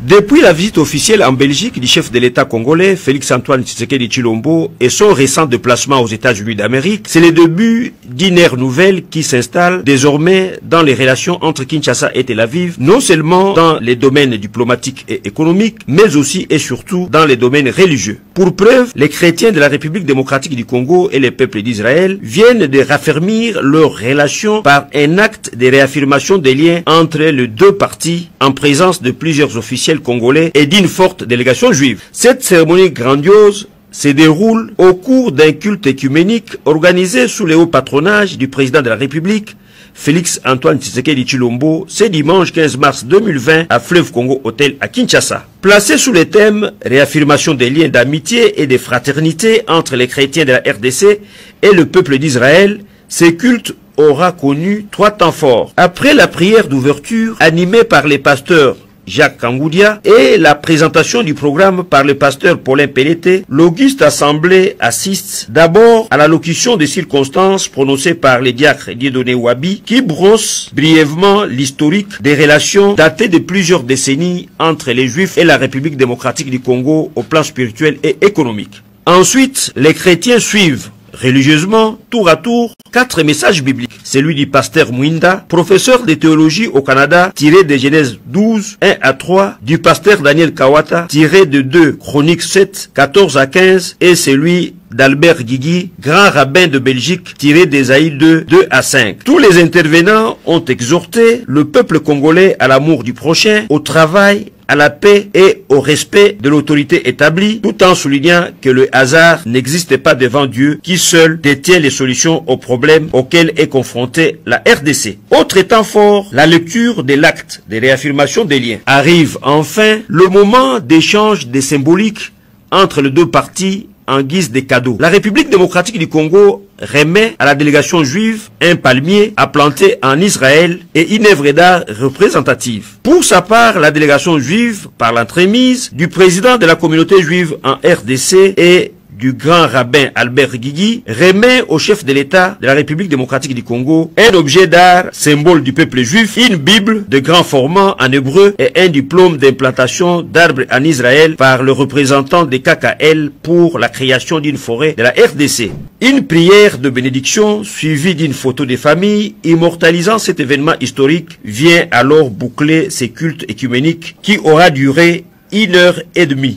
Depuis la visite officielle en Belgique du chef de l'État congolais, Félix-Antoine Tshisekedi Tshilombo, et son récent déplacement aux États-Unis d'Amérique, c'est le début d'une ère nouvelle qui s'installe désormais dans les relations entre Kinshasa et Tel Aviv, non seulement dans les domaines diplomatiques et économiques, mais aussi et surtout dans les domaines religieux. Pour preuve, les chrétiens de la République démocratique du Congo et les peuples d'Israël viennent de raffermir leurs relations par un acte de réaffirmation des liens entre les deux parties en présence de plusieurs officiels congolais et d'une forte délégation juive. Cette cérémonie grandiose se déroule au cours d'un culte écuménique organisé sous le haut patronage du président de la République, Félix-Antoine Tshisekedi Tshilombo, ce dimanche 15 mars 2020 à Fleuve Congo Hôtel à Kinshasa. Placé sous le thème « Réaffirmation des liens d'amitié et de fraternité entre les chrétiens de la RDC et le peuple d'Israël », ce culte aura connu 3 temps forts. Après la prière d'ouverture animée par les pasteurs Jacques Kangoudia et la présentation du programme par le pasteur Paulin Pelleté, l'auguste assemblée assiste d'abord à l'allocution des circonstances prononcée par les diacres Dieudonné Wabi qui brosse brièvement l'historique des relations datées de plusieurs décennies entre les Juifs et la République démocratique du Congo au plan spirituel et économique. Ensuite, les chrétiens suivent religieusement, tour à tour, 4 messages bibliques. Celui du pasteur Mwinda, professeur de théologie au Canada, tiré de Genèse 12, 1 à 3, du pasteur Daniel Kawata, tiré de 2 Chroniques 7, 14 à 15, et celui d'Albert Guigui, grand rabbin de Belgique, tiré d'Ésaïe 2, 2 à 5. Tous les intervenants ont exhorté le peuple congolais à l'amour du prochain, au travail, à la paix et au respect de l'autorité établie, tout en soulignant que le hasard n'existe pas devant Dieu, qui seul détient les solutions aux problèmes auxquels est confrontée la RDC. Autre temps fort, la lecture de l'acte de réaffirmation des liens. Arrive enfin le moment d'échange des symboliques entre les deux parties en guise de cadeaux. La République démocratique du Congo remet à la délégation juive un palmier à planter en Israël et une œuvre d'art représentative. Pour sa part, la délégation juive, par l'entremise du président de la communauté juive en RDC et du grand rabbin Albert Guigui, remet au chef de l'État de la République démocratique du Congo un objet d'art, symbole du peuple juif, une Bible de grand format en hébreu et un diplôme d'implantation d'arbres en Israël par le représentant des KKL pour la création d'une forêt de la RDC. Une prière de bénédiction suivie d'une photo de famille immortalisant cet événement historique vient alors boucler ces cultes écuméniques qui aura duré 1h30.